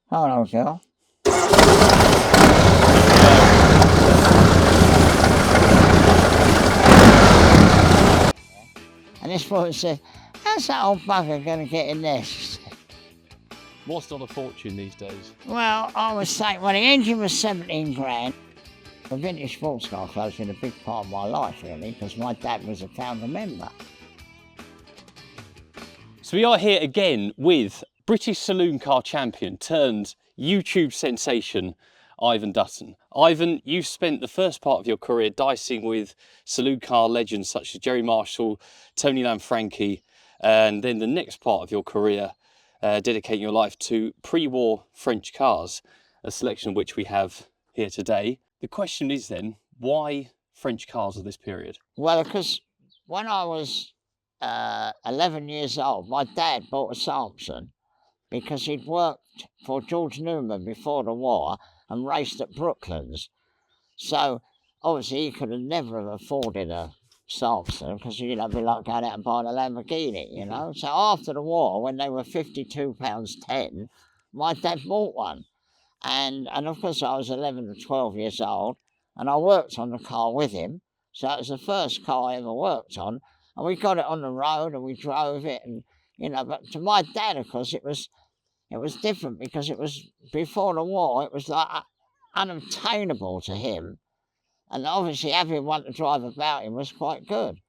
Hello, girl. And this woman said, how's that old bugger going to get in there? What's not a fortune these days? Well, I was saying, well, the engine was 17 grand. The vintage sports car club's been a big part of my life, really, because my dad was a founder member. So we are here again with British saloon car champion turned YouTube sensation, Ivan Dutton. Ivan, you spent the first part of your career dicing with saloon car legends such as Jerry Marshall, Tony Lanfranchi, and then the next part of your career dedicating your life to pre-war French cars, a selection of which we have here today. The question is then, why French cars of this period? Well, because when I was 11 years old, my dad bought a Salmson because he'd worked for George Newman before the war and raced at Brooklands. So obviously he could have never have afforded a Salmson because it'd be like going out and buying a Lamborghini, you know. So after the war, when they were £52.10, my dad bought one. And of course I was 11 or 12 years old and I worked on the car with him. So it was the first car I ever worked on. And we got it on the road and we drove it and, you know, but to my dad, of course, it was different because it was before the war. It was like unobtainable to him. And obviously having one to drive about him was quite good.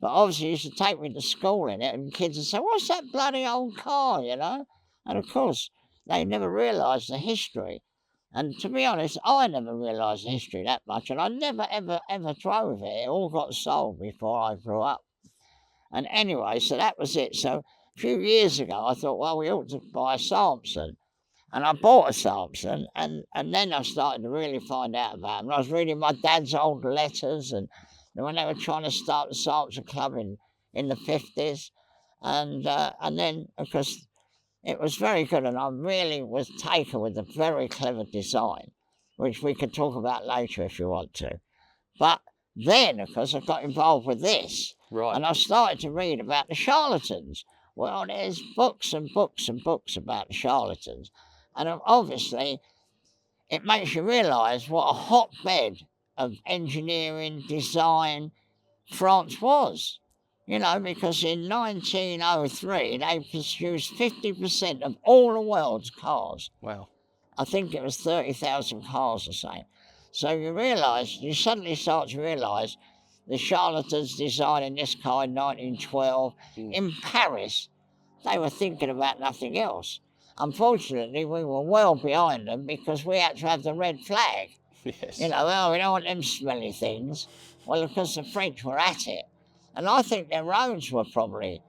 But obviously he used to take me to school in it and kids would say, what's that bloody old car, you know? And of course, they never realised the history. And to be honest, I never realised the history that much. And I never, ever, ever drove it. It all got sold before I grew up. And anyway, so that was it. So a few years ago, I thought, well, we ought to buy a Salmson. And I bought a Salmson, and then I started to really find out about them. And I was reading my dad's old letters, and when they were trying to start the Salmson Club in the 50s. And then, of course, it was very good, and I really was taken with a very clever design, which we could talk about later if you want to. But then, of course, I got involved with this. Right. And I started to read about the charlatans. Well, there's books and books and books about the charlatans. And obviously, it makes you realise what a hotbed of engineering, design France was. You know, because in 1903, they produced 50% of all the world's cars. Wow. I think it was 30,000 cars or so. So you suddenly start to realise the charlatans designing this car in 1912. In Paris, they were thinking about nothing else. Unfortunately, we were well behind them because we had to have the red flag. Yes. You know, well, we don't want them smelly things. Well, because the French were at it. And I think their roads were probably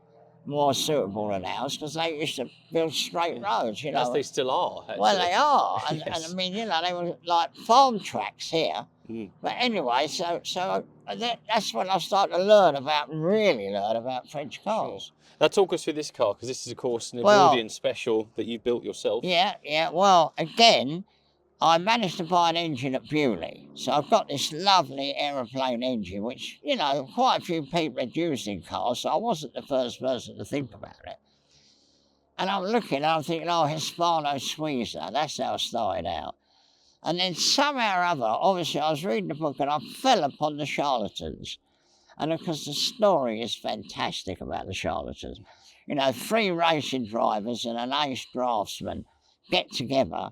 more suitable than ours because they used to build straight roads, you know. As they still are, actually. Well, they are. And, Yes. and I mean, you know, they were like farm tracks here. But anyway, so that's when I started to really learn about French cars. Sure. Now talk us through this car, because this is, of course, an Well, Edwardian Special that you built yourself. Yeah. Well, again, I managed to buy an engine at Bewley. So I've got this lovely aeroplane engine, which, you know, quite a few people had used in cars, so I wasn't the first person to think about it. And I'm looking and I'm thinking, oh, Hispano Suiza, that's how I started out. And then somehow or other, obviously I was reading the book and I fell upon the charlatans. And of course the story is fantastic about the charlatans. You know, 3 racing drivers and an ace draftsman get together,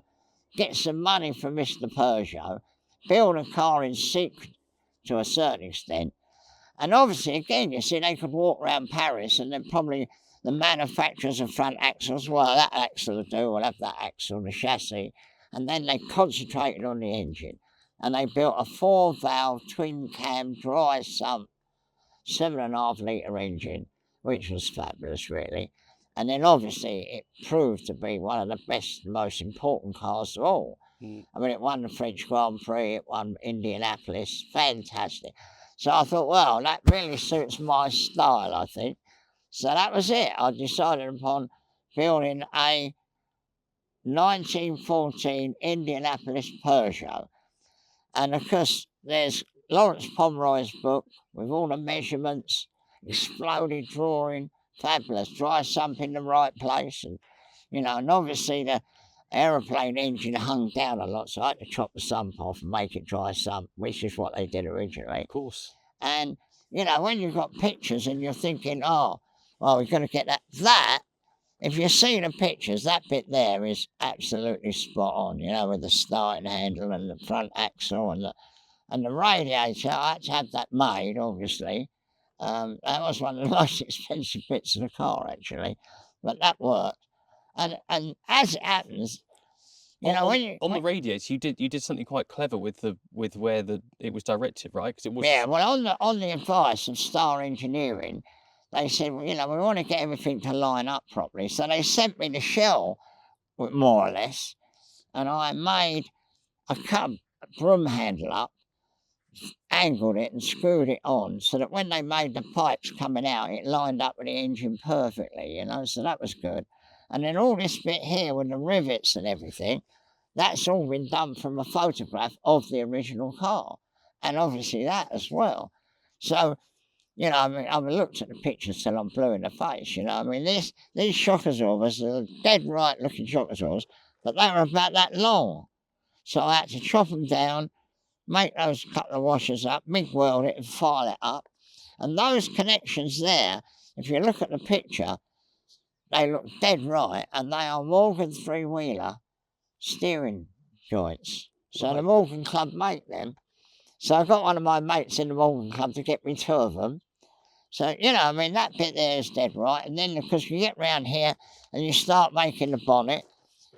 get some money from Mr. Peugeot, build a car in secret to a certain extent. And obviously, again, you see, they could walk around Paris and then probably the manufacturers of front axles, well, that axle will do, we'll have that axle, the chassis. And then they concentrated on the engine. And they built a 4-valve, twin-cam, dry-sump, 7.5 litre engine, which was fabulous, really. And then obviously it proved to be one of the best, most important cars of all. I mean, it won the French Grand Prix, it won Indianapolis, fantastic. So I thought, well, that really suits my style, I think. So that was it. I decided upon building a 1914 Indianapolis Peugeot. And of course, there's Lawrence Pomeroy's book with all the measurements, exploded drawing, fabulous, dry sump in the right place, and you know, and obviously aeroplane engine hung down a lot, so I had to chop the sump off and make it dry sump, which is what they did originally. Of course. And, you know, when you've got pictures and you're thinking, oh, well, we're going to get that, if you see the pictures, that bit there is absolutely spot on, you know, with the starting handle and the front axle and the radiator. I had to have that made, obviously. That was one of the most expensive bits of the car, actually, but that worked. And as it happens, you know, on the radiator, you did something quite clever with where it was directed, right? Because it was on the advice of Star Engineering, they said, well, you know, we want to get everything to line up properly. So they sent me the shell, more or less, and I made a broom handle up, angled it and screwed it on so that when they made the pipes coming out, it lined up with the engine perfectly, you know, so that was good. And then all this bit here with the rivets and everything, that's all been done from a photograph of the original car, and obviously that as well. So, you know, I mean, I've looked at the pictures till I'm blue in the face, you know. I mean, these shock absorbers are dead right looking shock absorbers, but they were about that long. So I had to chop them down, make those couple of washers up, MIG weld it and file it up. And those connections there, if you look at the picture, they look dead right, and they are Morgan three-wheeler steering joints. So the Morgan Club make them. So I got one of my mates in the Morgan Club to get me 2 of them. So, you know, I mean, that bit there is dead right. And then, because you get round here and you start making the bonnet,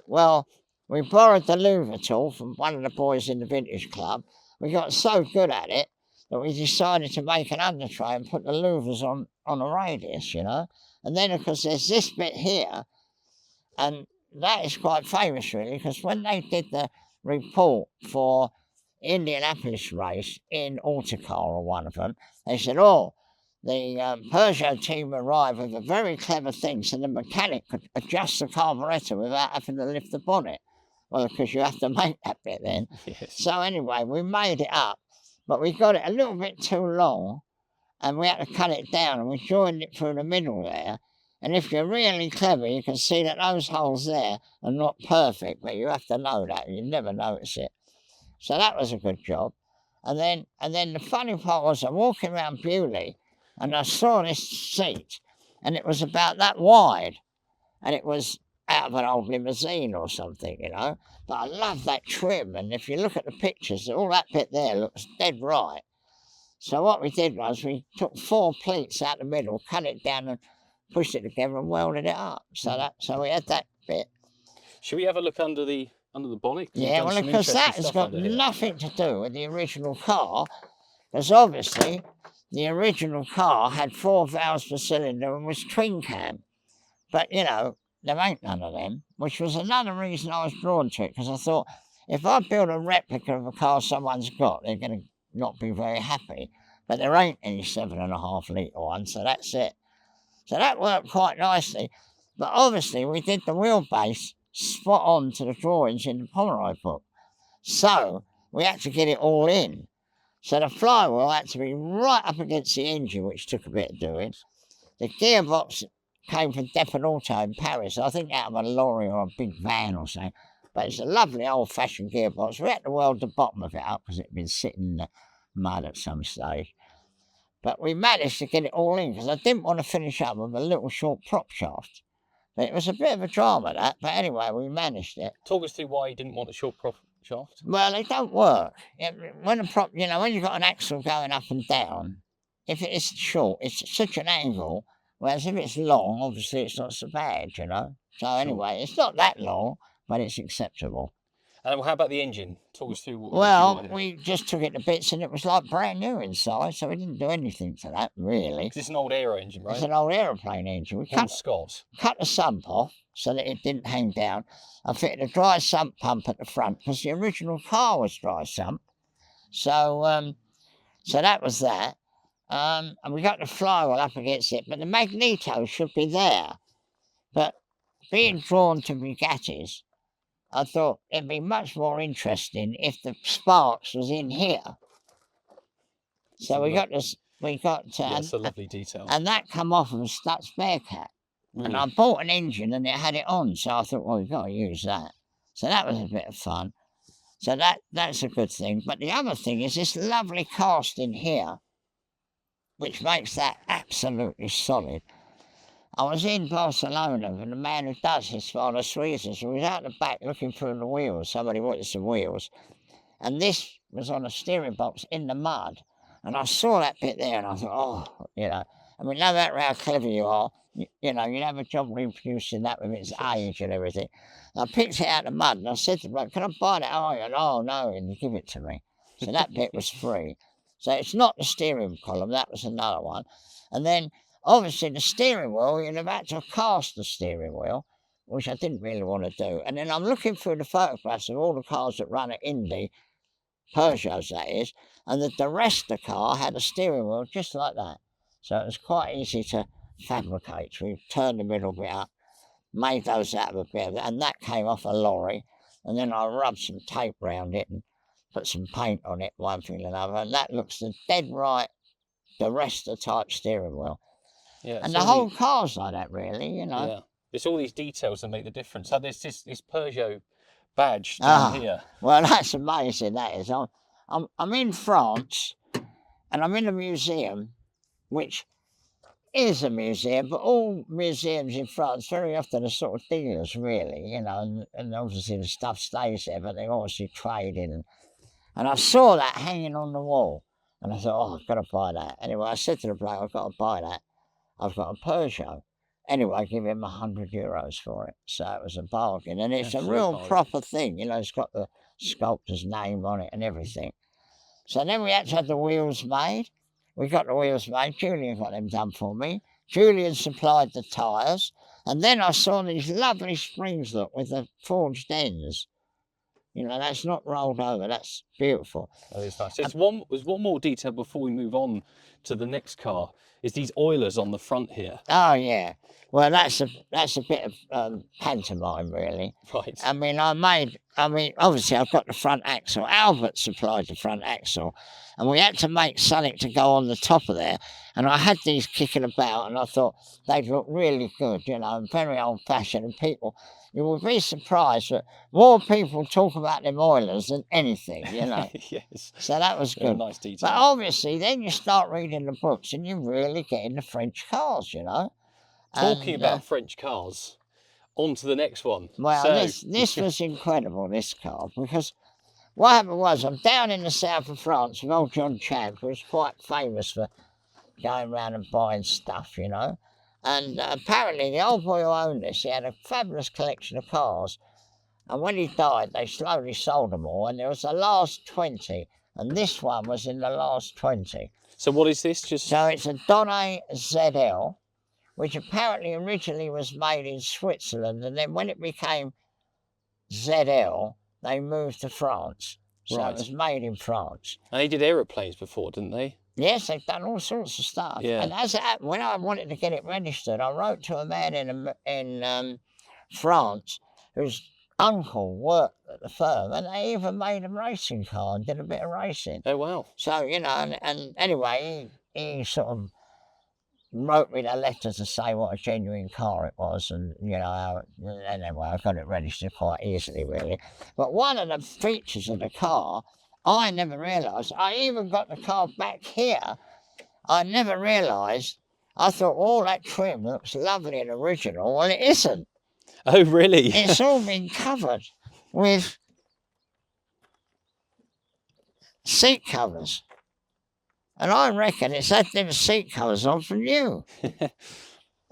well, we borrowed the louver tool from one of the boys in the vintage club. We got so good at it that we decided to make an undertray and put the louvers on a radius, you know. And then, of course, there's this bit here, and that is quite famous, really, because when they did the report for Indianapolis race in Autocar, or one of them, they said, oh, the Peugeot team arrived with a very clever thing so the mechanic could adjust the carburettor without having to lift the bonnet. Well, because you have to make that bit then. Yes. So anyway, we made it up, but we got it a little bit too long, and we had to cut it down, and we joined it through the middle there. And if you're really clever, you can see that those holes there are not perfect, but you have to know that. You never notice it. So that was a good job. And then the funny part was I'm walking around Bewley, and I saw this seat, and it was about that wide, and it was out of an old limousine or something, you know. But I love that trim, and if you look at the pictures, all that bit there looks dead right. So what we did was we took 4 pleats out the middle, cut it down and pushed it together and welded it up. So we had that bit. Should we have a look under the bonnet? Yeah, well, because that has got nothing to do with the original car, because obviously the original car had 4 valves per cylinder and was twin cam. But, you know, there ain't none of them, which was another reason I was drawn to it, because I thought, if I build a replica of a car someone's got, they're going to not be very happy. But there ain't any 7.5 litre one, so that's it. So that worked quite nicely. But obviously we did the wheelbase spot on to the drawings in the Pomeroy book. So we had to get it all in. So the flywheel had to be right up against the engine, which took a bit of doing. The gearbox came from Dutton Auto in Paris. I think out of a lorry or a big van or something. But it's a lovely old-fashioned gearbox. We had to weld the bottom of it up because it had been sitting in the mud at some stage. But we managed to get it all in because I didn't want to finish up with a little short prop shaft. But it was a bit of a drama, that. But anyway, we managed it. Talk us through why you didn't want a short prop shaft. Well, they don't work. When a prop, you know, when you've got an axle going up and down, if it is short, it's such an angle. Whereas if it's long, obviously it's not so bad, you know. So anyway, it's not that long, but it's acceptable. And how about the engine? Talk us through. Well, we just took it to bits, and it was like brand new inside, so we didn't do anything to that really. It's an old aero engine, right? It's an old aeroplane engine. We cut the sump off so that it didn't hang down. I fitted a dry sump pump at the front because the original car was dry sump. So that was that. And we got the flywheel up against it, but the magneto should be there. But being drawn to Bugattis, I thought it'd be much more interesting if the sparks was in here. So that's a lovely detail. And that come off of a Stutz Bearcat. Really? And I bought an engine and it had it on, so I thought, well, we've got to use that. So that was a bit of fun. So that's a good thing. But the other thing is this lovely casting here, which makes that absolutely solid. I was in Barcelona and the man who does this for the Sweezers, he was out the back looking through the wheels. Somebody wanted some wheels. And this was on a steering box in the mud. And I saw that bit there and I thought, oh, you know, I mean, no matter how clever you are, you know, you'd have a job reproducing that with its age and everything. And I picked it out of the mud and I said to the bloke, can I buy that? Oh, and oh, no, and he gave it to me. So that bit was free. So it's not the steering column, that was another one. And then, obviously, the steering wheel, you'd have had to cast the steering wheel, which I didn't really want to do. And then I'm looking through the photographs of all the cars that run at Indy, Peugeots that is, and the rest of the car had a steering wheel just like that. So it was quite easy to fabricate. We turned the middle bit up, made those out of a bit of it, and that came off a lorry. And then I rubbed some tape round it and put some paint on it, one thing and another, and that looks the dead right, the rest of the type steering wheel. Yeah, and the whole car's like that, really, you know. Yeah, it's all these details that make the difference. So there's this Peugeot badge down here. Well, that's amazing, that is. I'm in France, and I'm in a museum, which is a museum, but all museums in France very often are sort of dealers, really, you know, and obviously the stuff stays there, but they obviously trade in. And I saw that hanging on the wall, and I thought, oh, I've got to buy that. Anyway, I said to the bloke, I've got to buy that. I've got a Peugeot. Anyway, I give him €100 for it. So it was a bargain. And it's a real proper thing. You know, it's got the sculptor's name on it and everything. So then we had to have the wheels made. We got the wheels made. Julian got them done for me. Julian supplied the tyres. And then I saw these lovely springs, look, with the forged ends. You know, that's not rolled over. That's beautiful. That is nice. There's one more detail before we move on to the next car. Is these oilers on the front here? Oh yeah. Well, that's a bit of pantomime, really. Right. I mean, obviously I've got the front axle. Albert supplied the front axle, and we had to make something to go on the top of there. And I had these kicking about, and I thought they'd look really good, you know, and very old-fashioned. And people, you would be surprised that more people talk about them oilers than anything, you know. Yes. So that was good. Nice detail. But obviously, then you start reading the books, and you really get into French cars, you know. Talking about French cars, on to the next one. Well, this was incredible, this car, because what happened was I'm down in the south of France with old John Champ, who was quite famous for going around and buying stuff, you know. And apparently the old boy who owned this, he had a fabulous collection of cars. And when he died, they slowly sold them all, and there was the last 20, and this one was in the last 20. So what is this? So it's a Donnet Zedel, which apparently originally was made in Switzerland, and then when it became Zedel, they moved to France. So It was made in France. And they did aeroplanes before, didn't they? Yes, they've done all sorts of stuff. Yeah. And as it happened, when I wanted to get it registered, I wrote to a man in France whose uncle worked at the firm, and they even made a racing car and did a bit of racing. Oh, wow. So, you know, and anyway, he sort of wrote me a letter to say what a genuine car it was, and, you know, anyway, I got it registered quite easily, really. But one of the features of the car, I never realised. I even got the car back here. I never realised. I thought, oh, that trim looks lovely and original. Well, it isn't. Oh, really? It's all been covered with seat covers. And I reckon it's had them seat covers on from you.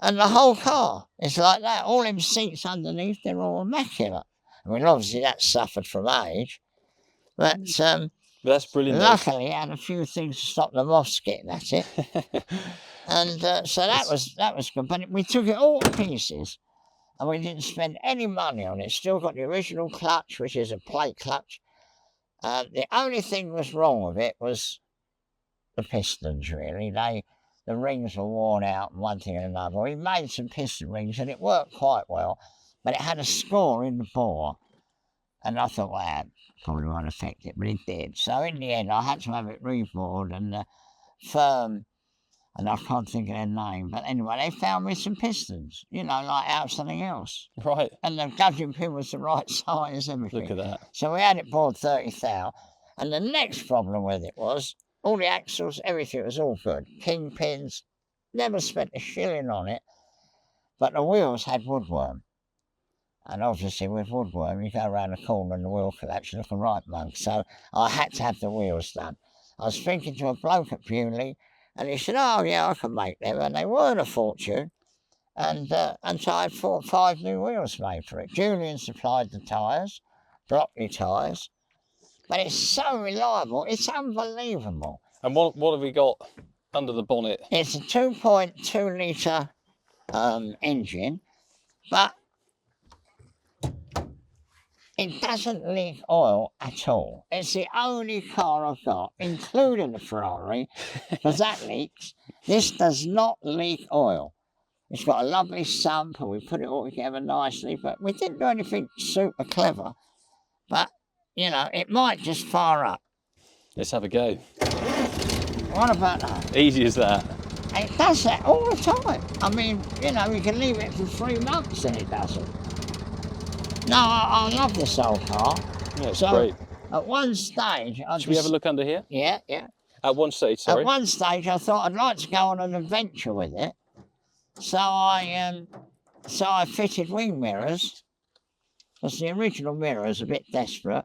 And the whole car is like that. All them seats underneath, they're all immaculate. I mean, obviously that suffered from age. But that's brilliant. Luckily, I had a few things to stop the moths getting at it. And so that was good. But we took it all to pieces. And we didn't spend any money on it. Still got the original clutch, which is a plate clutch. The only thing that was wrong with it was the pistons, really. The rings were worn out and one thing and another. We made some piston rings and it worked quite well, but it had a score in the bore. And I thought, well, that probably won't affect it, but it did. So in the end, I had to have it rebored, and the firm and I can't think of their name. But anyway, they found me some pistons, you know, like out of something else. Right. And the gudgeon pin was the right size, everything. Look at that. So we had it bored 30,000. And the next problem with it was all the axles, everything was all good. Kingpins, never spent a shilling on it. But the wheels had woodworm. And obviously with woodworm, you go around the corner and the wheel could actually look a right mug. So I had to have the wheels done. I was speaking to a bloke at Bewley, and he said, oh yeah, I can make them. And they weren't a fortune. And so I had 4 or 5 new wheels made for it. Julian supplied the tyres, Brockley tyres. But it's so reliable, it's unbelievable. And what have we got under the bonnet? It's a 2.2 litre engine, but it doesn't leak oil at all. It's the only car I've got, including the Ferrari, because that leaks. This does not leak oil. It's got a lovely sump, and we put it all together nicely, but we didn't do anything super clever. But, you know, it might just fire up. Let's have a go. What about that? Easy as that. It does that all the time. I mean, you know, you can leave it for 3 months and it doesn't. No, I love this old car. Yeah, it's So, great. At one stage... Should we have a look under here? Yeah, yeah. At one stage, sorry. At one stage, I thought I'd like to go on an adventure with it. So I fitted wing mirrors, because the original mirror is a bit desperate.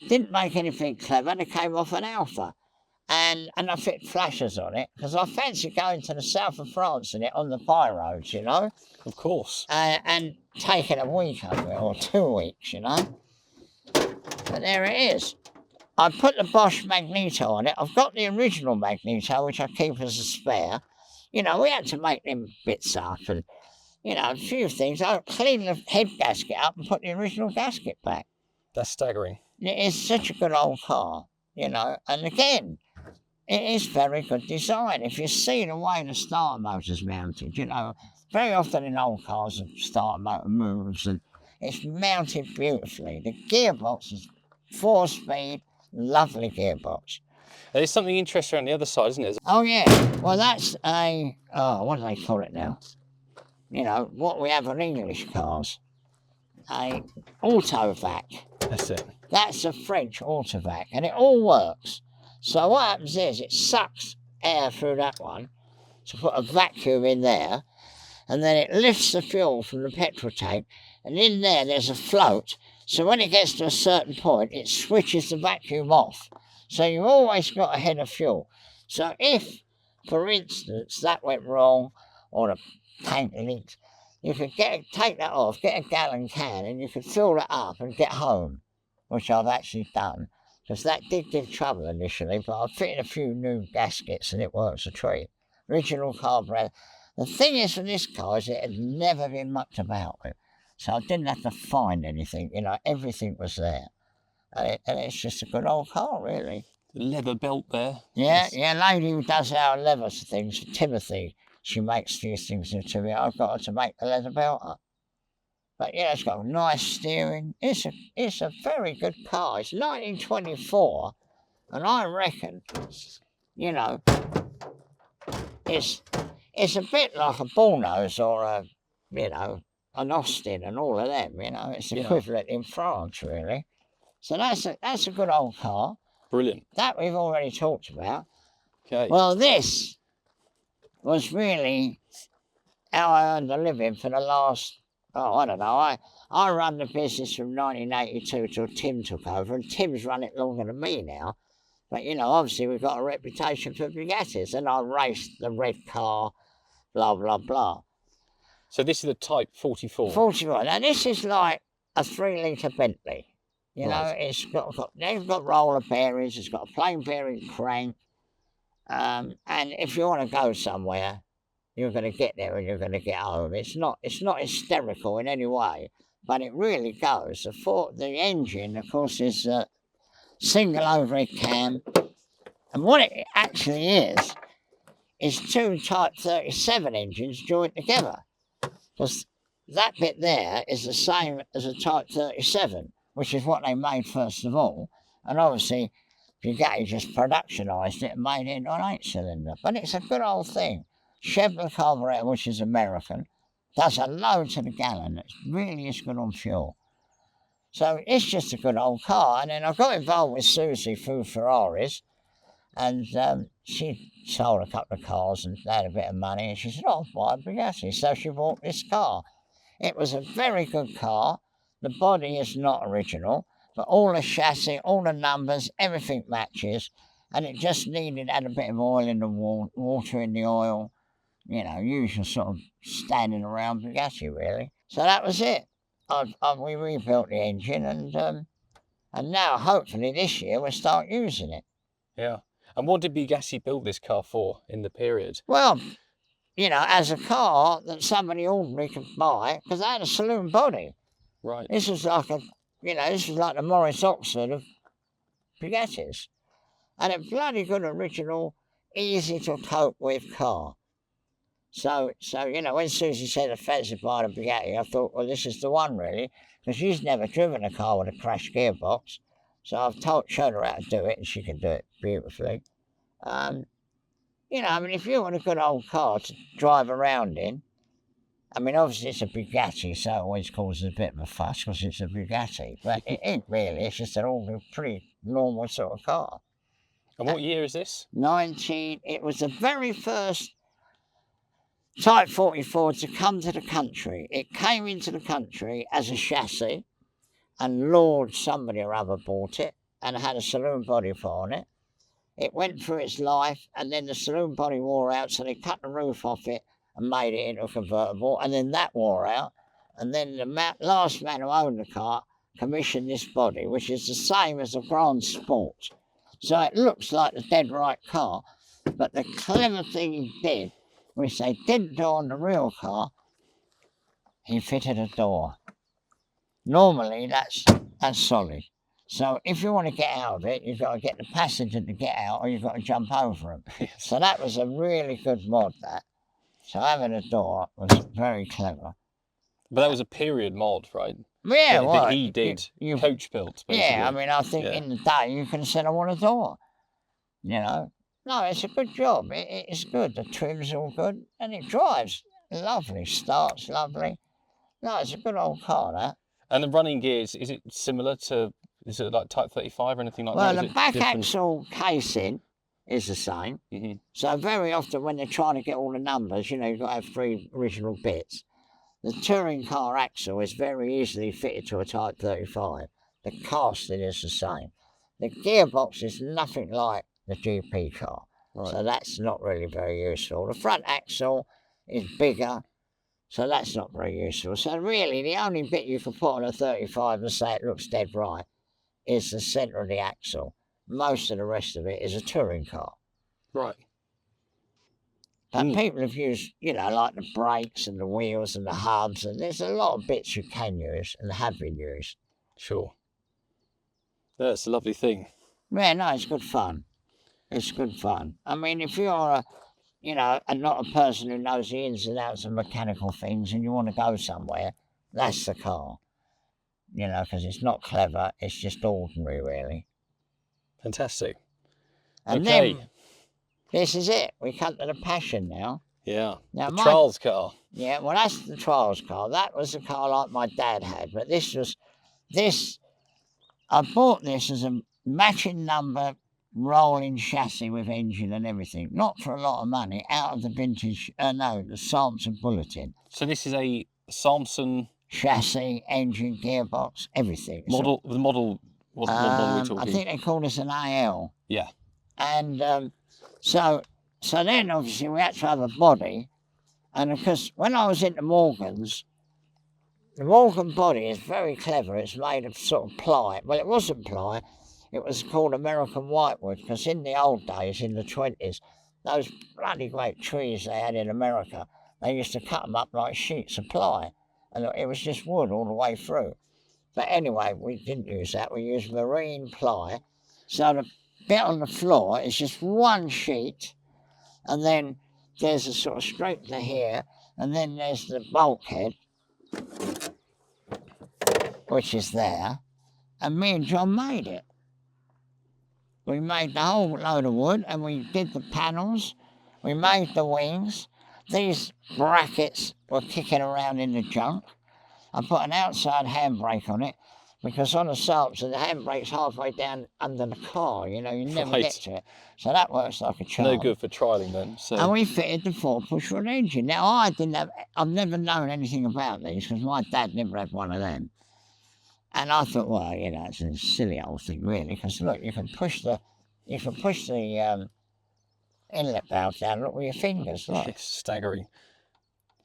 Didn't make anything clever, they came off an Alpha. And I fit flashers on it, because I fancy going to the south of France in it on the by roads, you know? Of course. And taking a week over it, or 2 weeks, you know? But there it is. I put the Bosch Magneto on it. I've got the original Magneto, which I keep as a spare. You know, we had to make them bits up and, you know, a few things. I cleaned the head gasket up and put the original gasket back. That's staggering. It's such a good old car, you know. And again, it is very good design. If you see the way the starter motor's mounted, you know, very often in old cars the starter motor moves and it's mounted beautifully. The gearbox is 4-speed, lovely gearbox. There's something interesting on the other side, isn't it? Oh yeah, well that's a, what do they call it now? You know, what we have on English cars. A autovac. That's it. That's a French autovac, and it all works. So what happens is it sucks air through that one to put a vacuum in there, and then it lifts the fuel from the petrol tank, and in there's a float, so when it gets to a certain point, it switches the vacuum off. So you've always got a head of fuel. So if, for instance, that went wrong, or the tank leaked, you could take that off, get a gallon can, and you could fill it up and get home, which I've actually done. Because that did give trouble initially, but I've fitted a few new gaskets and it works a treat. Original carburetor. The thing is with this car is it had never been mucked about with. So I didn't have to find anything, you know, everything was there. And it's just a good old car, really. The leather belt there. Yeah, yeah, lady who does our leather things, Timothy, she makes these things to me. I've got her to make the leather belt up. But yeah, it's got a nice steering. It's a very good car. It's 1924, and I reckon, you know, it's a bit like a Bullnose or a, you know, an Austin and all of them. You know, it's equivalent in France, really. So that's a good old car. Brilliant. That we've already talked about. Okay. Well, this was really how I earned a living for the last, I don't know. I run the business from 1982 till Tim took over, and Tim's run it longer than me now. But, you know, obviously we've got a reputation for Bugattis, and I raced the red car, blah, blah, blah. So this is the Type 44? 44. Now, this is like a 3-litre Bentley. You know, it's they've got roller bearings, it's got a plain bearing crank. And if you want to go somewhere, you're going to get there and you're going to get home. It's not hysterical in any way, but it really goes. The engine, of course, is a single overhead cam. And what it actually is 2 Type 37 engines joined together. Because that bit there is the same as a Type 37, which is what they made first of all. And obviously, Bugatti just productionised it and made it into an 8-cylinder. But it's a good old thing. Chevrolet carburetor, which is American, does a load to the gallon. It really is good on fuel. So it's just a good old car. And then I got involved with Susie through Ferraris, and she sold a couple of cars and had a bit of money, and she said, "Oh, I'll buy a Bugatti." So she bought this car. It was a very good car. The body is not original, but all the chassis, all the numbers, everything matches, and it just had a bit of oil in the water in the oil, usual sort of standing around Bugatti, really. So that was it. We rebuilt the engine, and now, hopefully, this year we'll start using it. Yeah. And what did Bugatti build this car for in the period? Well, as a car that somebody ordinary could buy, because they had a saloon body. Right. This was like the Morris Oxford of Bugattis. And a bloody good original, easy to cope with car. So when Susie said I fancy buying a Bugatti, I thought, well, this is the one really, because she's never driven a car with a crashed gearbox. So I've showed her how to do it, and she can do it beautifully. If you want a good old car to drive around in, obviously it's a Bugatti, so it always causes a bit of a fuss because it's a Bugatti. But it ain't really, it's just an old, pretty normal sort of car. And what year is this? It was the very first Type 44 to come to the country. It came into the country as a chassis, and Lord somebody or other bought it and had a saloon body put on it. It went through its life, and then the saloon body wore out, so they cut the roof off it and made it into a convertible, and then that wore out, and then the last man who owned the car commissioned this body, which is the same as the Grand Sport. So it looks like the dead right car, but the clever thing he did, which they didn't do on the real car, he fitted a door. Normally that's solid. So if you want to get out of it, you've got to get the passenger to get out, or you've got to jump over him. So that was a really good mod, that. So having a door was very clever. But that was a period mod, right? Yeah, that he did, coach built, basically. Yeah, I think in the day you can say, I want a door. No, it's a good job. It's good. The trim's all good, and it drives lovely. Starts lovely. No, it's a good old car, that. And the running gears, is it similar to, is it like Type 35 or anything like that? Well, the back axle casing is the same. Mm-hmm. So very often when they're trying to get all the numbers, you've got to have 3 original bits. The touring car axle is very easily fitted to a Type 35. The casting is the same. The gearbox is nothing like the GP car. Right. So that's not really very useful. The front axle is bigger, so that's not very useful. So really, the only bit you can put on a 35 and say it looks dead right is the centre of the axle. Most of the rest of it is a touring car. Right. But people have used, like the brakes and the wheels and the hubs, and there's a lot of bits you can use and have been used. Sure. That's a lovely thing. Yeah, no, it's good fun. It's good fun. If you're not a person who knows the ins and outs of mechanical things and you want to go somewhere, that's the car. Because it's not clever, it's just ordinary, really. Fantastic. And then, this is it. We come to the Passion now. Yeah, now, the trials car. Yeah, well, that's the trials car. That was a car like my dad had, but I bought this as a matching number rolling chassis with engine and everything, not for a lot of money, out of the vintage, the Salmsons Bulletin. So this is a Salmson chassis, engine, gearbox, everything. What model are we talking? I think they called us an AL. Yeah. And so then obviously we had to have a body, and because when I was into Morgan's, the Morgan body is very clever. It's made of sort of ply. Well, it wasn't ply. It was called American whitewood, because in the old days, in the 20s, those bloody great trees they had in America, they used to cut them up like sheets of ply, and it was just wood all the way through. But anyway, we didn't use that. We used marine ply. So the bit on the floor is just one sheet, and then there's a sort of straight to here, and then there's the bulkhead, which is there, and me and John made it. We made the whole load of wood, and we did the panels. We made the wings. These brackets were kicking around in the junk. I put an outside handbrake on it, because on the Salmsons, the handbrake's halfway down under the car, you never Right. get to it. So that works like a charm. No good for trialling then. So. And we fitted the 4-push-rod engine. Now, I've never known anything about these, because my dad never had one of them. And I thought, well, it's a silly old thing, really, because look, you can push the inlet valve down, look with your fingers, look. It's staggering.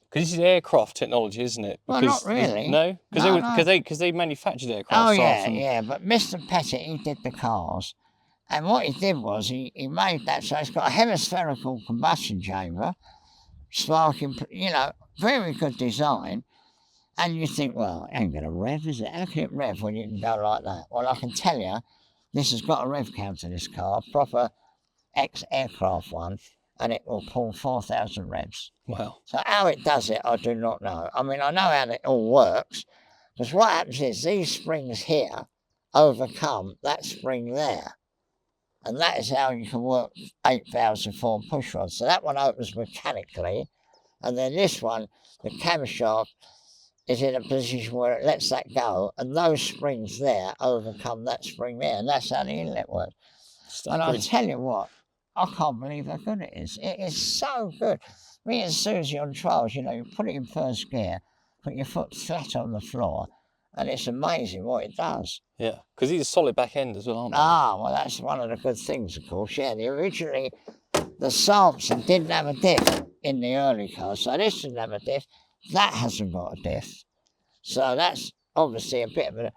Because this is aircraft technology, isn't it? Well, not really. No? Because they manufactured aircraft. Oh, yeah, but Mr. Pettit, he did the cars. And what he did was he made that, so it's got a hemispherical combustion chamber, sparking, very good design. And you think, well, it ain't going to rev, is it? How can it rev when you can go like that? Well, I can tell you, this has got a rev counter, this car, proper ex-aircraft one, and it will pull 4,000 revs. Wow. So how it does it, I do not know. I mean, I know how it all works, because what happens is these springs here overcome that spring there. And that is how you can work 8,000 push rods. So that one opens mechanically, and then this one, the camshaft, is in a position where it lets that go, and those springs there overcome that spring there, and that's how the inlet works. And I tell you what, I can't believe how good it is. It is so good. Me and Susie on trials, you put it in first gear, put your foot flat on the floor, and it's amazing what it does. Yeah, because these are solid back end as well, aren't they? Ah, well, that's one of the good things, of course. Yeah, originally, the Salmson didn't have a diff in the early cars, so this didn't have a diff. That hasn't got a diff. So that's obviously a bit of a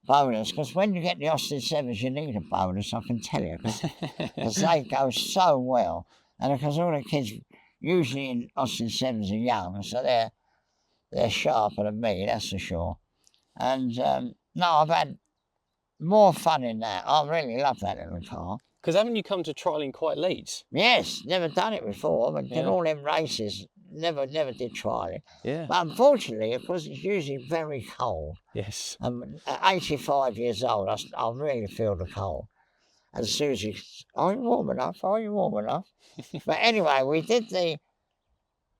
bonus, because when you get the Austin 7s, you need a bonus, I can tell you, because they go so well. And because all the kids usually in Austin 7s are young, so they're sharper than me, that's for sure. And no, I've had more fun in that. I really love that little car. Because haven't you come to trialling quite late? Yes, never done it before, but did all them races. Never did trialling. Yeah. But unfortunately, of course, it's usually very cold. Yes. At 85 years old, I really feel the cold. And Susie, are you warm enough? Are you warm enough? But anyway, we did the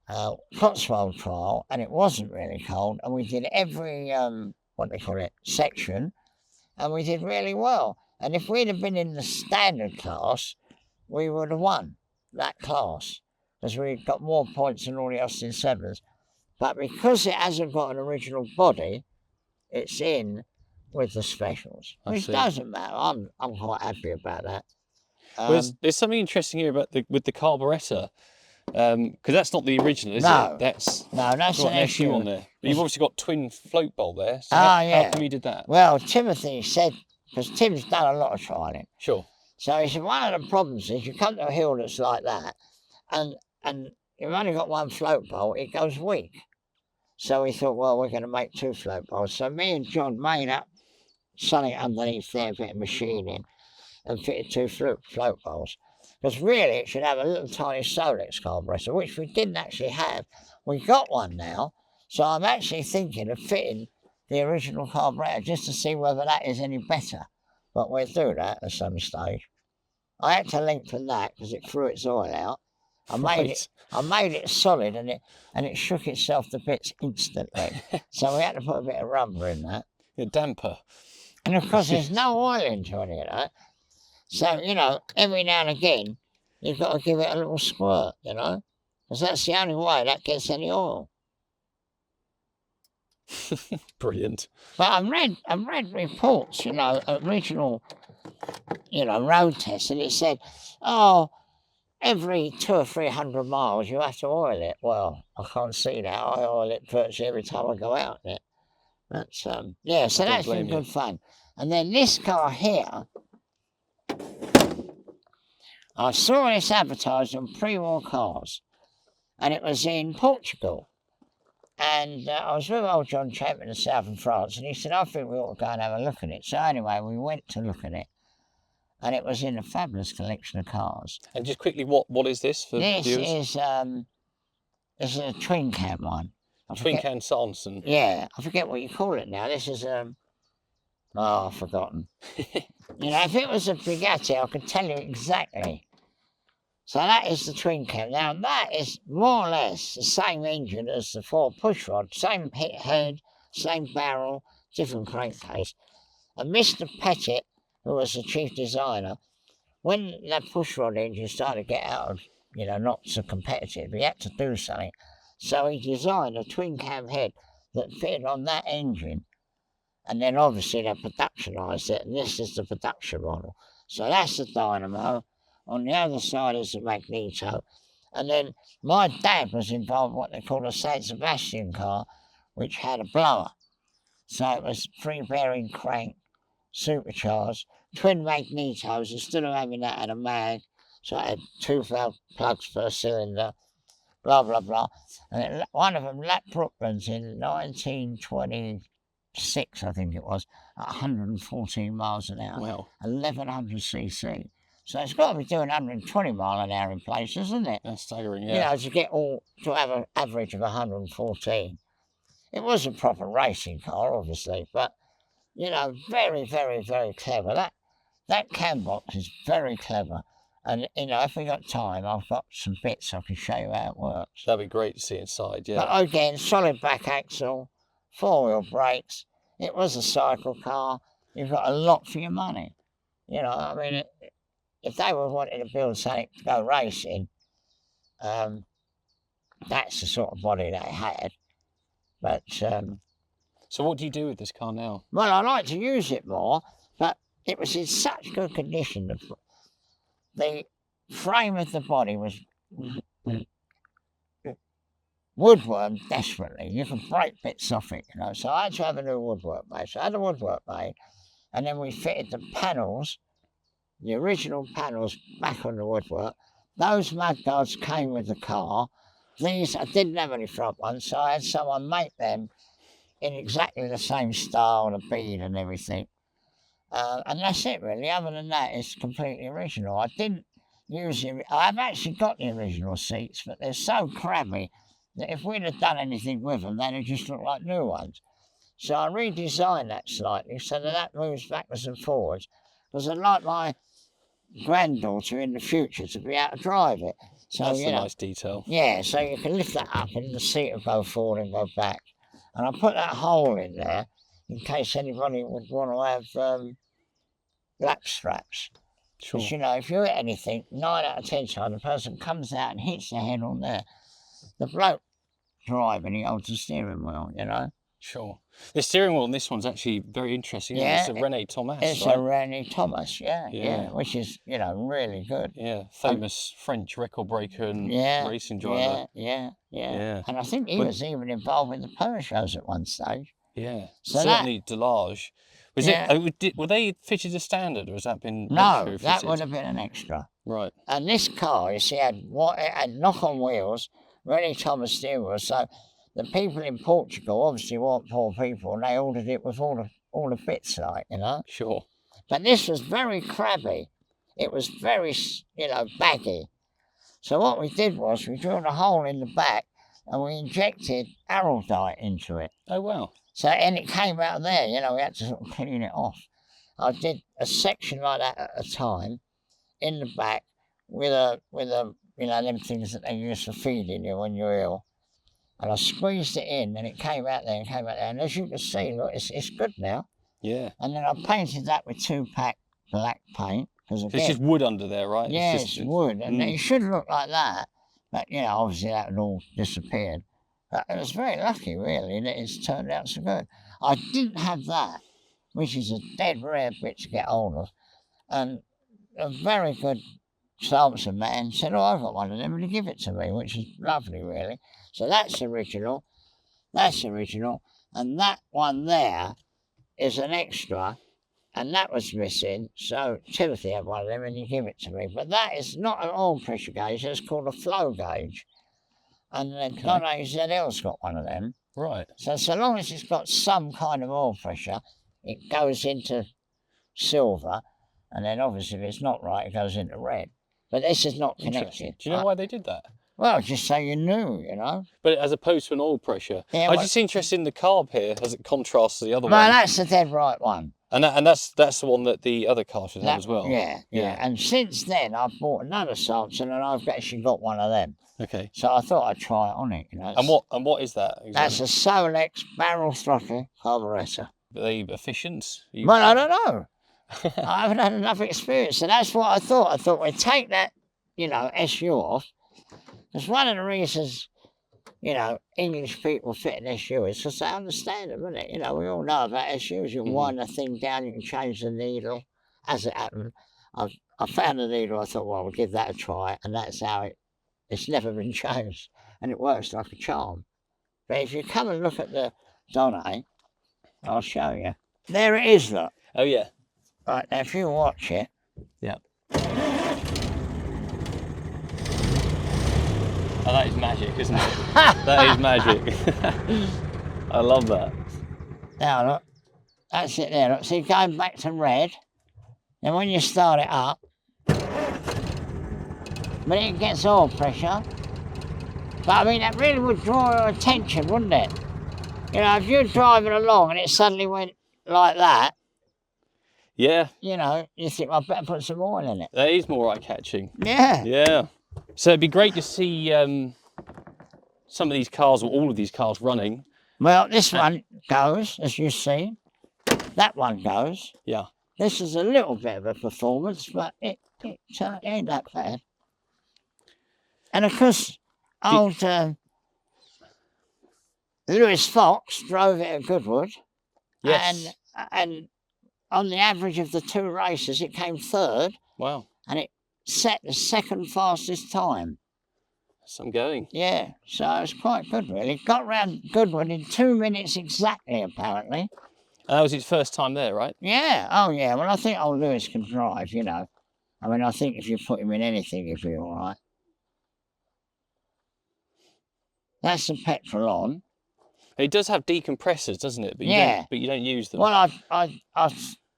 Cotswold trial, and it wasn't really cold. And we did every, section, and we did really well. And if we'd have been in the standard class, we would have won that class, because we got more points than all the Austin 7s. But because it hasn't got an original body, it's in with the specials, which doesn't matter. I'm quite happy about that. There's something interesting here about with the carburettor, because that's not the original, is it? That's an issue on there. But you've obviously got twin float bowl there. So yeah. How come you did that? Well, Timothy said, because Tim's done a lot of trialling. Sure. So he said one of the problems is you come to a hill that's like that, and you've only got one float bowl, it goes weak. So we thought, well, we're going to make 2 float bowls. So me and John made up something underneath there, a bit of machining, and fitted 2 float bowls. Because really it should have a little tiny Solex carburetor, which we didn't actually have. We got one now, so I'm actually thinking of fitting the original carburetor just to see whether that is any better. But we'll do that at some stage. I had to lengthen that because it threw its oil out. I made it solid, and it shook itself to bits instantly. So we had to put a bit of rubber in that. A damper. And of course there's no oil into any of that. So, every now and again, you've got to give it a little squirt, because that's the only way that gets any oil. Brilliant. But I've read reports, original, road tests, and it said, every 200 or 300 miles you have to oil it. Well, I can't see that. I oil it virtually every time I go out in it. But, so that's been good fun. And then this car here, I saw this advertised on pre-war cars, and it was in Portugal. And I was with old John Chapman in southern France, and he said, I think we ought to go and have a look at it. So anyway, we went to look at it, and it was in a fabulous collection of cars. And just quickly, what is this for viewers? This is a twin cam one. Twin cam Salmson. Yeah, I forget what you call it now. This is Oh, I've forgotten. You know, if it was a Bugatti, I could tell you exactly. So that is the twin cam. Now, that is more or less the same engine as the 4 pushrod, same head, same barrel, different crankcase. And Mr. Pettit, who was the chief designer, when that pushrod engine started to get out of, you know, not so competitive, he had to do something. So he designed a twin cam head that fitted on that engine. And then obviously they productionised it, and this is the production model. So that's the dynamo. On the other side is the magneto. And then my dad was involved in what they call a San Sebastian car, which had a blower. So it was 3-bearing crank, supercharged, twin magnetos. Instead of having that at a mag, so it had 2 valve plugs per cylinder, blah, blah, blah. And one of them lapped Brooklands in 1926, I think it was, at 114 miles an hour. Wow. 1100cc. So it's got to be doing 120 mile an hour in places, isn't it? That's staggering, yeah. You know, to have an average of 114. It was a proper racing car, obviously, but, you know, very, very, very clever. That cam box is very clever. And, you know, if we got time, I've got some bits I can show you how it works. That'd be great to see inside, yeah. But again, solid back axle, 4-wheel brakes. It was a cycle car. You've got a lot for your money. You know, I mean, if they were wanting to build something to go racing, that's the sort of body they had. But so what do you do with this car now? well, I like to use it more, but it was in such good condition. The frame of the body was woodworm desperately. You can break bits off it, you know. So I had to have a new woodwork made. So I had the woodwork made, and then we fitted the panels, the original panels, back on the woodwork. Those mudguards came with the car. These, I didn't have any front ones, so I had someone make them in exactly the same style, the bead and everything. And that's it, really. Other than that, it's completely original. I didn't use it. I've actually got the original seats, but they're so crabby that if we'd have done anything with them, they'd have just looked like new ones. So I redesigned that slightly so that moves backwards and forwards, because I'd like my granddaughter in the future to be able to drive it. So, that's you a know, nice detail. Yeah, so you can lift that up and the seat will go forward and go back. And I put that hole in there in case anybody would want to have lap straps. Sure. Because, you know, if you hit anything, 9 out of 10 times the person comes out and hits their head on there. The bloke driving, he holds the steering wheel, you know. Sure. The steering wheel on this one's actually very interesting. Yeah, It's a René Thomas, It's right? a René Thomas, yeah, which is, you know, really good. Yeah, famous French record breaker and racing driver. Yeah. Yeah. And I think he was even involved with the Peugeots at one stage. Yeah, So certainly Delage. Were they fitted as standard, or has that been No, retrofitted? that would have been an extra. Right. And this car, you see, it had knock-on wheels, René Thomas steering wheels, so the people in Portugal obviously weren't poor people, and they ordered it with all the bits, like, you know. Sure. But this was very crabby. It was very, you know, baggy. So what we did was we drilled a hole in the back and we injected araldite into it. Oh, wow. So, and it came out there, you know, we had to sort of clean it off. I did a section like that at a time in the back with a you know, them things that they use for feeding you when you're ill. And I squeezed it in and it came out there. And as you can see, look, it's good now. Yeah. And then I painted that with 2-pack black paint. It's just wood under there, right? Yeah, it's wood. And it should look like that. But, you know, obviously that had all disappeared. But I was very lucky, really, that it's turned out so good. I didn't have that, which is a dead rare bit to get hold of. And a very good Salmson man said, oh, I've got one of them, and he gave it to me, which is lovely, really. So that's original. And that one there is an extra, and that was missing. So Timothy had one of them, and he gave it to me. But that is not an oil pressure gauge, it's called a flow gauge. And then Donnet Zedel's got one of them. Right. So long as it's got some kind of oil pressure, it goes into silver, and then obviously if it's not right, it goes into red. But this is not connected. Do you know why they did that? Well, just so you knew, you know. But as opposed to an oil pressure. Yeah, I'm well, just interested in the carb here as it contrasts to the other well, one. that's the dead right one. And that's the one that the other car should have as well. Yeah. And since then, I've bought another Salmson, and I've actually got one of them. Okay. So I thought I'd try it on it, you know. And what is that exactly? That's a Solex barrel throttle carburettor. Are they efficient? Well, I don't know. I haven't had enough experience, and that's what I thought. I thought we'd take that, you know, SU off. Because one of the reasons, you know, English people fit an SU is because they understand them, isn't it? You know, we all know about SUs. You can wind the thing down, you can change the needle. As it happened, I found the needle, I thought, well, we'll give that a try, and that's how it's never been changed, and it works like a charm. But if you come and look at the Donnet, I'll show you. There it is, look. Oh, yeah. Right, now if you watch it. Yeah. Oh, that is magic, isn't it? That is magic. I love that. Now look, that's it there. Look, see, going back to red. Then when you start it up, but it gets oil pressure. But I mean, that really would draw your attention, wouldn't it? You know, if you're driving along and it suddenly went like that. Yeah. You know, you think, I better put some oil in it. That is more eye-catching. Yeah. Yeah. So it'd be great to see some of these cars, or all of these cars, running. Well, this one goes, as you see. That one goes. Yeah. This is a little bit of a performance, but it ain't that bad. And of course, old Lewis Fox drove it at Goodwood. Yes. And on the average of the two races, it came third. Wow. And it set the second fastest time. Some going. Yeah, so it was quite good, really. Got round Goodwood in 2 minutes exactly, apparently. That was his first time there, right? Yeah, oh yeah. Well, I think old Lewis can drive, you know. I mean, I think if you put him in anything, he'd be all right. That's the petrol on. It does have decompressors, doesn't it? But you don't use them. Well,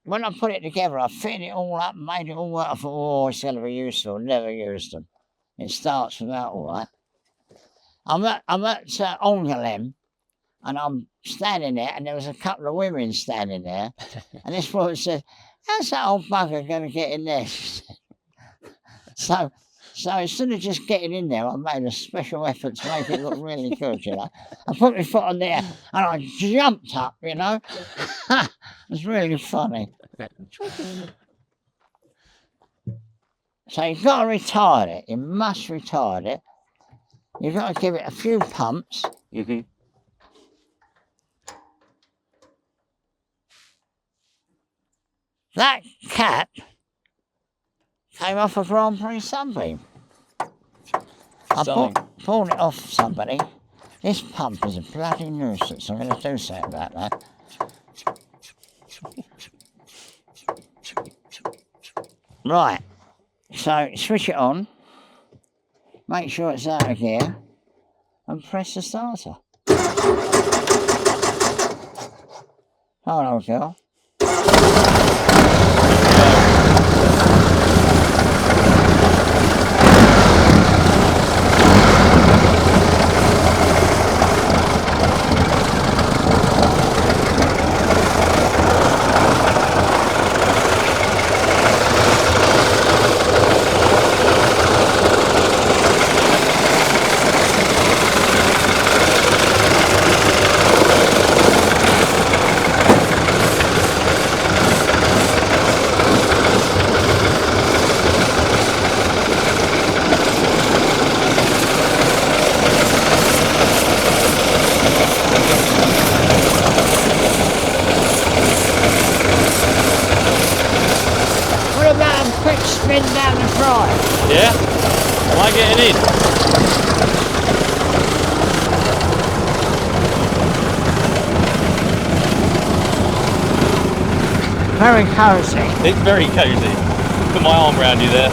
when I put it together, I fitted it all up and made it all work. I thought, oh, it's going to be useful. Never used them. It starts without all that. I'm at Ongalem, and I'm standing there, and there was a couple of women standing there, and this woman said, how's that old bugger going to get in there? So instead of just getting in there, I made a special effort to make it look really good, you know. I put my foot on there, and I jumped up, you know. It was really funny. So you've got to retard it. You must retard it. You've got to give it a few pumps. Mm-hmm. That cap came off a Grand Prix Sunbeam. I pulled it off somebody. This pump is a bloody nuisance. I'm going to do something about that. Right. So switch it on. Make sure it's out of gear. And press the starter. Hold on, girl. Spin down the drive. Yeah? Am I getting in? Very cosy. It's very cosy. Put my arm around you there.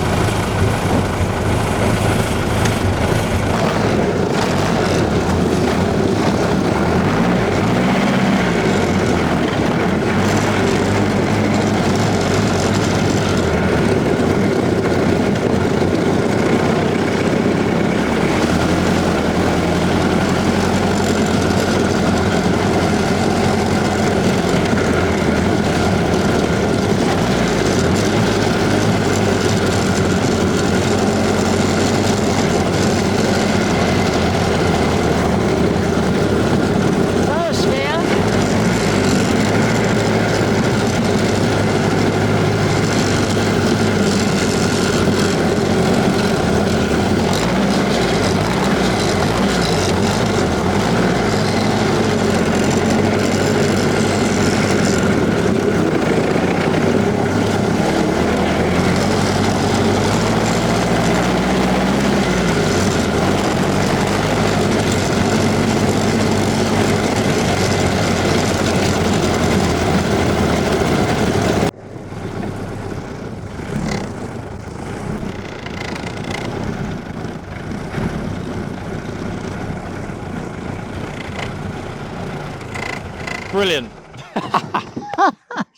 Brilliant.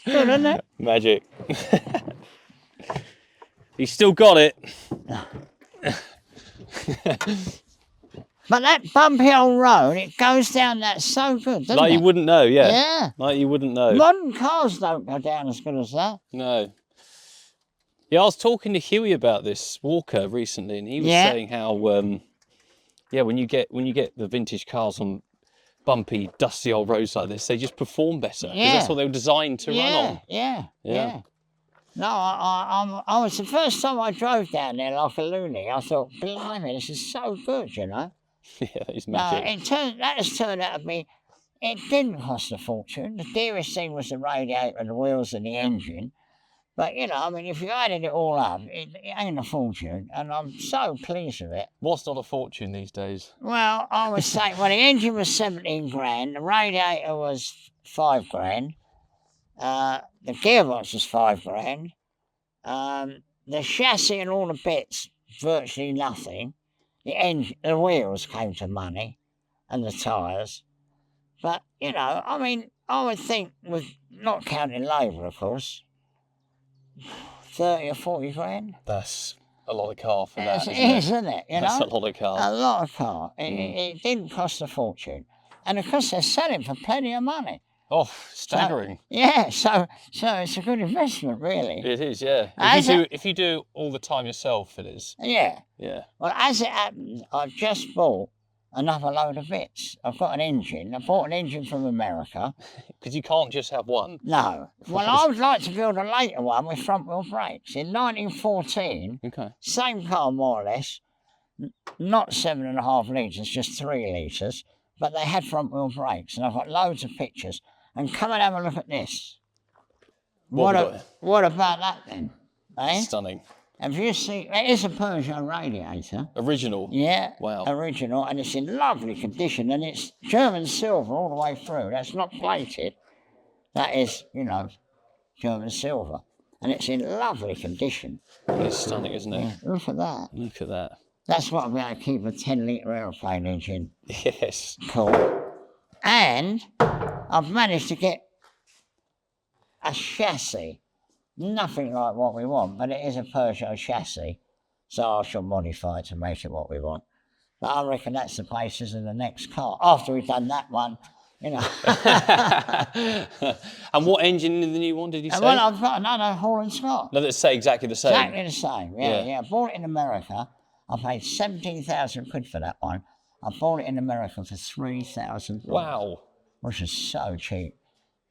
Good, isn't it? Magic. He's still got it. But that bumpy old road, it goes down that so good, doesn't Like it? you wouldn't know, yeah. Yeah. Like you wouldn't know. Modern cars don't go down as good as that. No. Yeah, I was talking to Huey about this Walker recently, and he was saying how, when you get the vintage cars on bumpy, dusty old roads like this, they just perform better because that's what they were designed to run on. Yeah. No, I was the first time I drove down there like a loony. I thought, blimey, this is so good, you know. Yeah, it's magic. That has turned out to be. It didn't cost a fortune. The dearest thing was the radiator, and the wheels, and the engine. But you know, I mean, if you added it all up, it ain't a fortune, and I'm so pleased with it. What's not a fortune these days? Well, I was saying, well, the engine was 17 grand, the radiator was 5 grand, the gearbox was 5 grand, the chassis and all the bits virtually nothing. The engine, the wheels came to money, and the tyres. But you know, I mean, I would think, with not counting labour, of course, 30 or 40 grand. That's a lot of car for that, isn't it? You know? That's a lot of car. A lot of car. It didn't cost a fortune. And of course they're selling for plenty of money. Oh, staggering. So it's a good investment, really. It is, yeah. If you do all the time yourself, it is. Yeah. Yeah. Well, as it happened, I've just bought another load of bits. I've got an engine. I bought an engine from America. Because you can't just have one. No. Well, I would like to build a later one with front wheel brakes. In 1914, same car more or less, not 7.5 litres, just 3 litres, but they had front wheel brakes, and I've got loads of pictures. And come and have a look at this. What about that then? Eh? Stunning. Have you seen, it is a Peugeot radiator. Original? Yeah. Wow. Original, and it's in lovely condition, and it's German silver all the way through. That's not plated. That is, you know, German silver. And it's in lovely condition. It's stunning, isn't it? Yeah, look at that. Look at that. That's what I'll be able to keep a 10-litre aeroplane engine. Yes. Cool. And I've managed to get a chassis. Nothing like what we want, but it is a Peugeot chassis. So I shall modify it to make it what we want. But I reckon that's the basis of the next car. After we've done that one, you know. And what engine in the new one did you say? Well, I've got another Hall & Scott. No, let's say exactly the same. Exactly the same, yeah. I bought it in America. I paid 17,000 quid for that one. I bought it in America for 3,000. Wow. Which is so cheap.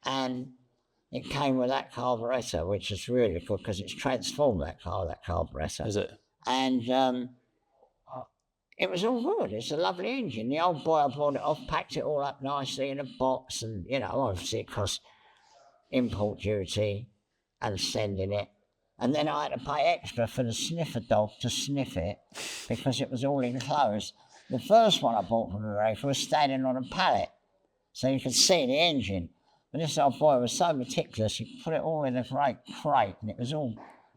And it came with that carburettor, which is really good because it's transformed that carburettor. Is it? And it was all good. It's a lovely engine. The old boy, I bought it off, packed it all up nicely in a box, and, you know, obviously it cost import duty and sending it. And then I had to pay extra for the sniffer dog to sniff it because it was all enclosed. The first one I bought from America was standing on a pallet, so you could see the engine. But this old boy was so meticulous, he put it all in a great crate, and it was all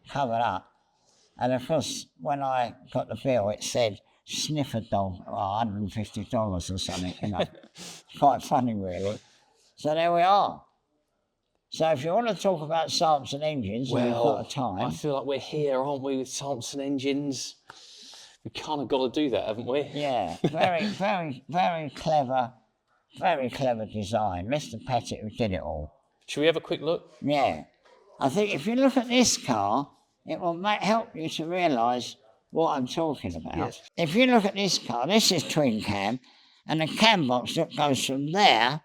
covered up. And of course, when I got the bill, it said, sniffer dog, $150 or something, you know. Quite funny, really. So there we are. So if you want to talk about Salmson engines, we've got a time. I feel like we're here, aren't we, with Salmson engines? We kind of got to do that, haven't we? Yeah, very, very, very clever design. Mr. Pettit, who did it all. Should we have a quick look? Yeah. I think if you look at this car, it will help you to realise what I'm talking about. Yes. If you look at this car, this is twin cam, and the cam box that goes from there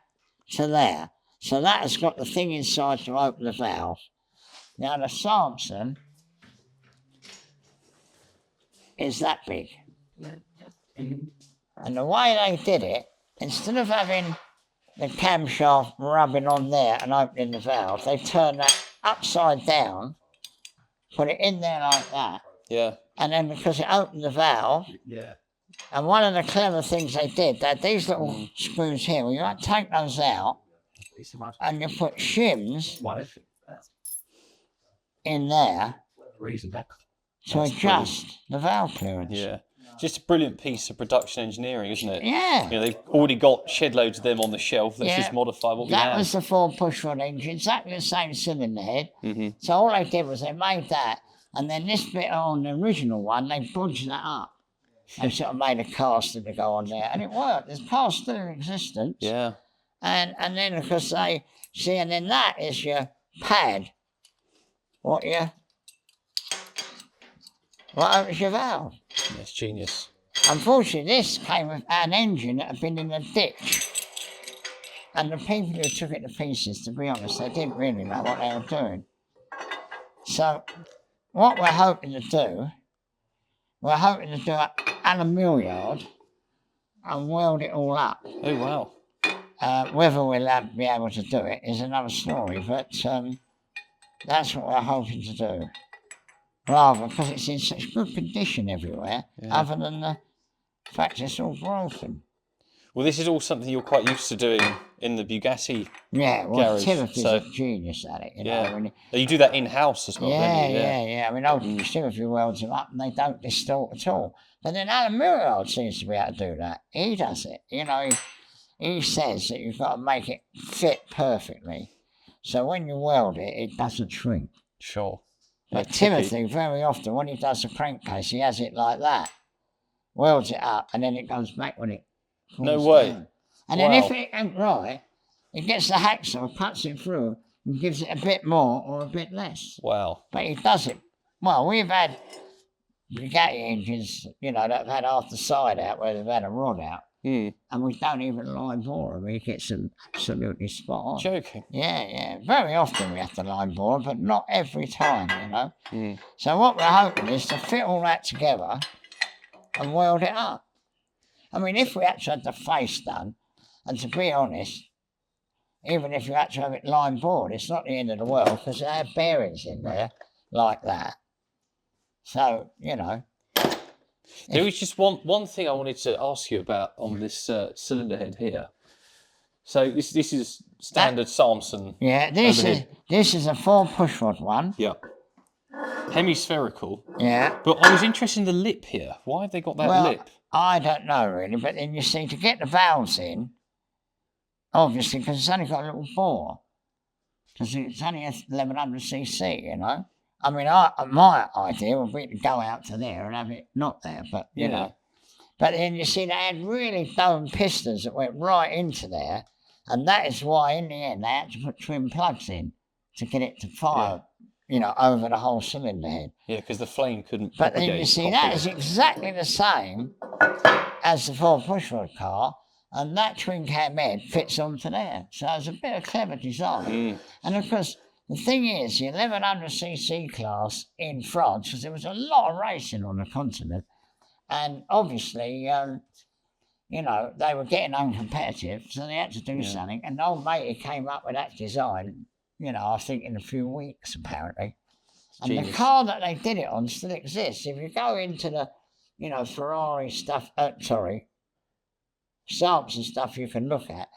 to there. So that has got the thing inside to open the valve. Now the Salmson is that big. And the way they did it, instead of having the camshaft rubbing on there and opening the valve, they turned that upside down, put it in there like that. Yeah. And then because it opened the valve, and one of the clever things they did, they had these little screws here, where you like take those out, and you put shims in there to adjust the valve clearance. Yeah. just a brilliant piece of production engineering, isn't it? Yeah. You know, they've already got shed loads of them on the shelf. Let's just modify what we have. That was the 4 push-rod engine, exactly the same cylinder head. So all they did was they made that, and then this bit on the original one, they budged that up. They sort of made a caster to go on there, and it worked. There's cars still in existence. Yeah. And then, of course, they see, and then that is your pad. What opens your valve. That's genius. Unfortunately, this came with an engine that had been in a ditch. And the people who took it to pieces, to be honest, they didn't really know what they were doing. So, what we're hoping to do an aluminium yard and weld it all up. Oh, wow. Whether we'll be able to do it is another story, but that's what we're hoping to do. Rather, because it's in such good condition everywhere, other than the fact it's all broken. Well, this is all something you're quite used to doing in the Bugatti garage. Timothy's a genius at it, you know. You do that in-house as well, don't you? Yeah. I mean, old Timothy welds them up and they don't distort at all. But then Alan Muriel seems to be able to do that. He does it. You know, he says that you've got to make it fit perfectly. So when you weld it, it doesn't shrink. Sure. But Timothy, very often, when he does the crankcase, he has it like that. Welds it up and then it goes back when it falls No way. down. And then if it ain't right, he gets the hacksaw, cuts it through, and gives it a bit more or a bit less. Wow. But he does it. Well, we've had Bugatti engines, you know, that have had half the side out where they've had a rod out. And we don't even line bore them. He gets them absolutely spot on. Joking. Yeah. Very often we have to line bore them, but not every time, you know. So what we're hoping is to fit all that together and weld it up. I mean, if we actually had the face done, and to be honest, even if you had to have it line bored, it's not the end of the world because they have bearings in there like that. So, you know. There was just one thing I wanted to ask you about on this cylinder head here. So this is standard Salmson. Yeah, this is a 4 pushrod one. Yeah. Hemispherical. Yeah. But I was interested in the lip here. Why have they got that lip? I don't know really, but then you see, to get the valves in, obviously, because it's only got a little bore, because it's only 1100cc, you know. I mean, my idea would be to go out to there and have it not there, but, you know. But then you see, they had really dome pistons that went right into there, and that is why, in the end, they had to put twin plugs in to get it to fire, you know, over the whole cylinder head. Yeah, because the flame couldn't But then you see, that is exactly the same as the 4 pushrod car, and that twin cam head fits onto there. So it's a bit of clever design. And of course, the thing is, the 1100cc class in France, because there was a lot of racing on the continent, and obviously, you know, they were getting uncompetitive, so they had to do something. And the old matey came up with that design, you know, I think in a few weeks, apparently. And the car that they did it on still exists. If you go into the, you know, Ferrari stuff, Salmsons stuff you can look at,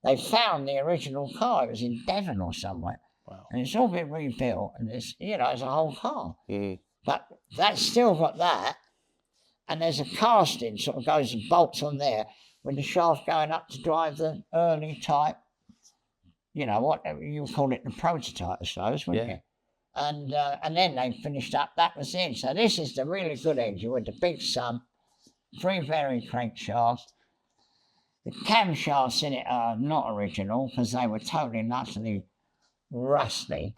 they found the original car. It was in Devon or somewhere. Wow. And it's all been rebuilt, and it's, you know, it's a whole car. But that's still got that, and there's a casting sort of goes and bolts on there with the shaft going up to drive the early type, you know, what you call it, the prototype, I suppose, wouldn't you? And then they finished up, that was it. So this is the really good engine with the big sump, 3 bearing crankshafts. The camshafts in it are not original because they were totally and utterly rusty.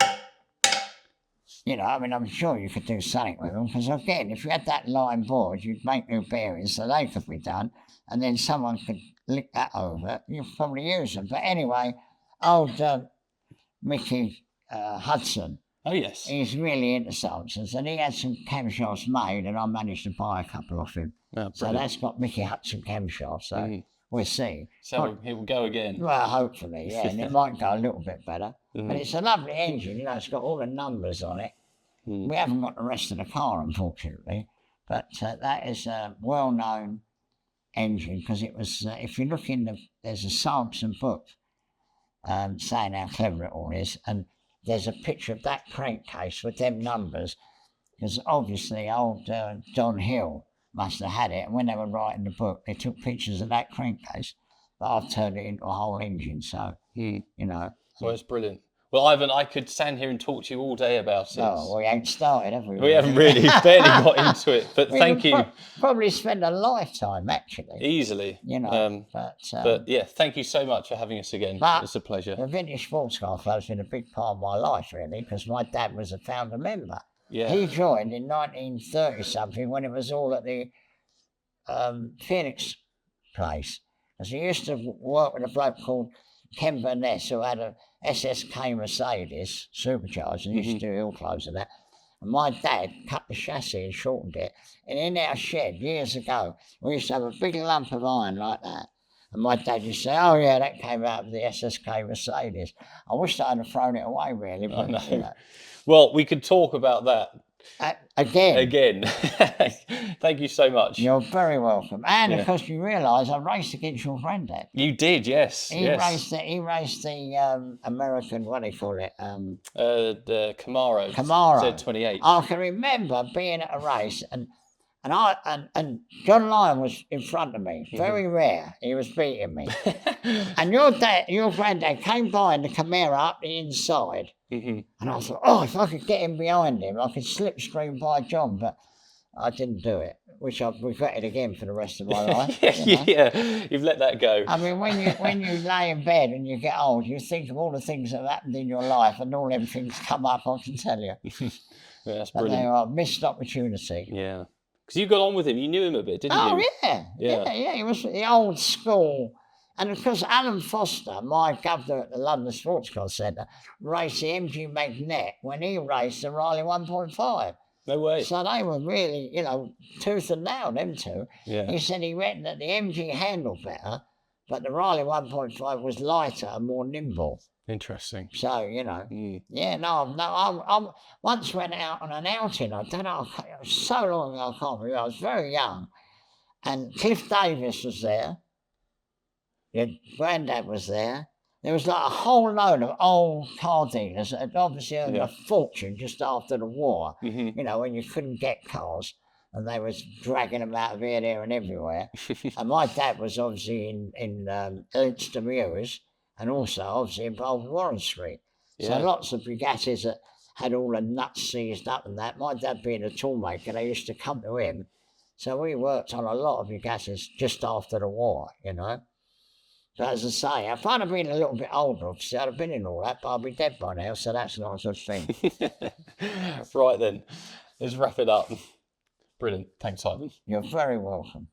You know, I mean, I'm sure you could do something with them, because again, if you had that line board, you'd make new bearings, so they could be done, and then someone could lick that over, you'd probably use them. But anyway, old Mickey Hudson, he's really into Salmsons, and he had some camshafts made, and I managed to buy a couple off him. So that's got Mickey Hudson camshafts, so we'll see. So it will go again? Well, hopefully, yeah, and it might go a little bit better. But it's a lovely engine, you know, it's got all the numbers on it. We haven't got the rest of the car, unfortunately, but that is a well-known engine, because it was, if you look in there's a Salmson book saying how clever it all is, and there's a picture of that crankcase with them numbers, because obviously old Don Hill must have had it. And when they were writing the book, they took pictures of that crankcase, but I've turned it into a whole engine. So, you know. Well, it's brilliant. Well, Ivan, I could stand here and talk to you all day about it. Oh, we ain't started, have we? We haven't really, barely got into it, but thank you. Probably spend a lifetime, actually. Easily. You know, but yeah, thank you so much for having us again. It's a pleasure. The Vintage Sports Car Club's been a big part of my life, really, because my dad was a founder member. Yeah. He joined in 1930-something when it was all at the Phoenix place. Because he used to work with a bloke called Ken Burness, who had a SSK Mercedes supercharged, and used to do hill clothes and that. And my dad cut the chassis and shortened it. And in our shed years ago, we used to have a big lump of iron like that. And my dad used to say, "Oh yeah, that came out of the SSK Mercedes." I wish I'd have thrown it away, really. But, you know. Well, we could talk about that. Again. Thank you so much. You're very welcome. And of course, you realise I raced against your granddad. You did, yes. He raced the American, what do they call it? The Camaro. Z28. I can remember being at a race and John Lyon was in front of me. Very rare. He was beating me. And your granddad came by in the Camaro up the inside. And I thought, if I could get in behind him, I could slipstream by John, but I didn't do it, which I've regretted again for the rest of my life. Yeah, you've let that go. I mean, when you lay in bed and you get old, you think of all the things that have happened in your life, and all them things come up, I can tell you. That's brilliant. But they are missed opportunity. Yeah. Because you got on with him, you knew him a bit, didn't you? Oh, yeah. He was the old school. And of course, Alan Foster, my governor at the London Sports Car Centre, raced the MG Magnet when he raced the Riley 1.5. No way. So they were really, tooth and nail, them two. Yeah. He said he reckoned that the MG handled better, but the Riley 1.5 was lighter and more nimble. Interesting. So, I once went out on an outing, I don't know, it was so long ago, I can't remember, I was very young, and Cliff Davis was there. Your granddad was there. There was like a whole load of old car dealers that had obviously earned a fortune just after the war, when you couldn't get cars, and they was dragging them out of here, there and everywhere. And my dad was obviously in Ernst Mewers, and also obviously involved with Warren Street. So lots of Bugattis that had all the nuts seized up and that. My dad being a toolmaker, they used to come to him. So we worked on a lot of Bugattis just after the war, But as I say, if I'd have been a little bit older, obviously, I'd have been in all that, but I'd be dead by now, so that's not a good thing. Right then, let's wrap it up. Brilliant. Thanks, Ivan. You're very welcome.